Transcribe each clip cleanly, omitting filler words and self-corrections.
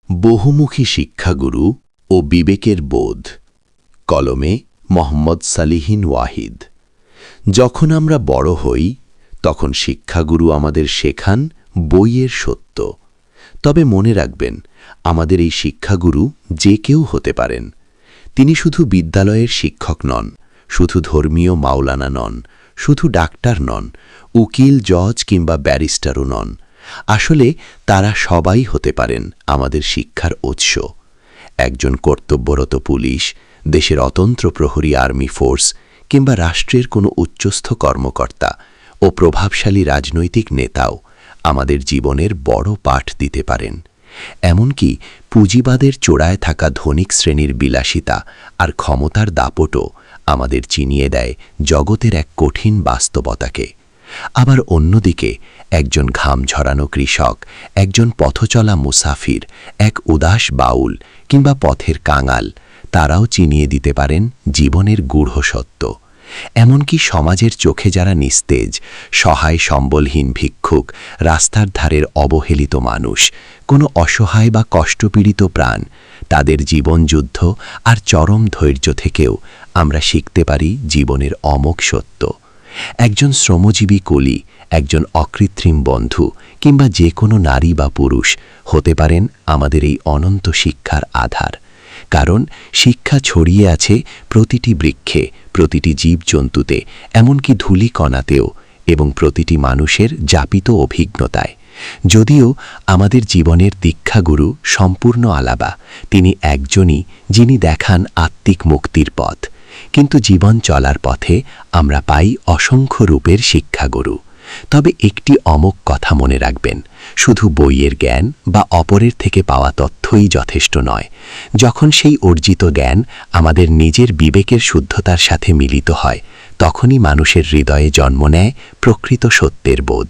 বহুমুখী শিক্ষাগুরু ও বিবেকের বোধ। কলমে মোহাম্মদ সালিহিন ওয়াহিদ। যখন আমরা বড় হই তখন শিক্ষাগুরু আমাদের শেখান বইয়ের সত্য। তবে মনে রাখবেন, আমাদের এই শিক্ষাগুরু যে কেউ হতে পারেন। তিনি শুধু বিদ্যালয়ের শিক্ষক নন, শুধু ধর্মীয় মাওলানা নন, শুধু ডাক্তার নন, উকিল, জজ কিংবা ব্যারিস্টারও নন। আসলে তারা সবাই হতে পারেন আমাদের শিক্ষার উৎস। একজন কর্তব্যরত পুলিশ, দেশের অতন্ত্র প্রহরী আর্মি ফোর্স কিংবা রাষ্ট্রের কোনো উচ্চস্থ কর্মকর্তা ও প্রভাবশালী রাজনৈতিক নেতাও আমাদের জীবনের বড় পাঠ দিতে পারেন। এমনকি পুঁজিবাদের চোরায় থাকা ধনিক শ্রেণীর বিলাসিতা আর ক্ষমতার দাপটও আমাদের চিনিয়ে দেয় জগতের এক কঠিন বাস্তবতাকে। আবার অন্যদিকে একজন ঘাম ঝরানো কৃষক, একজন পথচলা মুসাফির, এক উদাস বাউল কিংবা পথের কাঙাল, তারাও চিনিয়ে দিতে পারেন জীবনের গূঢ় সত্য। এমনকি সমাজের চোখে যারা নিস্তেজ, সহায় সম্বলহীন ভিক্ষুক, রাস্তার ধারের অবহেলিত মানুষ, কোনো অসহায় বা কষ্টপীড়িত প্রাণ, তাদের জীবনযুদ্ধ আর চরম ধৈর্য থেকেও আমরা শিখতে পারি জীবনের অমোঘ সত্য। একজন শ্রমজীবী কলি, একজন অকৃত্রিম বন্ধু কিংবা যে কোনো নারী বা পুরুষ হতে পারেন আমাদের এই অনন্ত শিক্ষার আধার। কারণ শিক্ষা ছড়িয়ে আছে প্রতিটি বৃক্ষে, প্রতিটি জীবজন্তুতে, এমনকি ধূলিকণাতেও এবং প্রতিটি মানুষের যাপিত অভিজ্ঞতায়। যদিও আমাদের জীবনের দীক্ষাগুরু সম্পূর্ণ আলাদা, তিনি একজনই যিনি দেখান আত্মিক মুক্তির পথ। কিন্তু জীবন চলার পথে আমরা পাই অসংখ্য রূপের শিক্ষাগুরু। তবে একটি অমোঘ কথা মনে রাখবেন, শুধু বইয়ের জ্ঞান বা অপরের থেকে পাওয়া তথ্যই যথেষ্ট নয়। যখন সেই অর্জিত জ্ঞান আমাদের নিজের বিবেকের শুদ্ধতার সাথে মিলিত হয়, তখনই মানুষের হৃদয়ে জন্ম নেয় প্রকৃত সত্যের বোধ।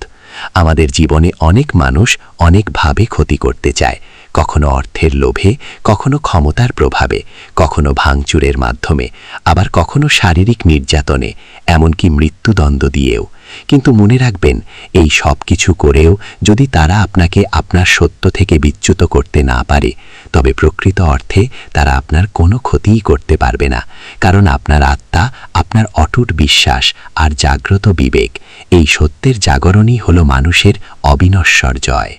আমাদের জীবনে অনেক মানুষ অনেকভাবে ক্ষতি করতে চায়, কখনো অর্থের লোভে, কখনো ক্ষমতার প্রভাবে, কখনো ভাঙচুরের মাধ্যমে, আবার কখনো শারীরিক নির্যাতনে, এমনকি মৃত্যুদণ্ড দিয়েও। কিন্তু মনে রাখবেন, এই সব কিছু করেও যদি তারা আপনাকে আপনার সত্য থেকে বিচ্যুত করতে না পারে, তবে প্রকৃত অর্থে তারা আপনার কোনো ক্ষতিই করতে পারবে না। কারণ আপনার আত্মা, আপনার অটুট বিশ্বাস আর জাগ্রত বিবেক, এই সত্যের জাগরণই হলো মানুষের অবিনশ্বর জয়।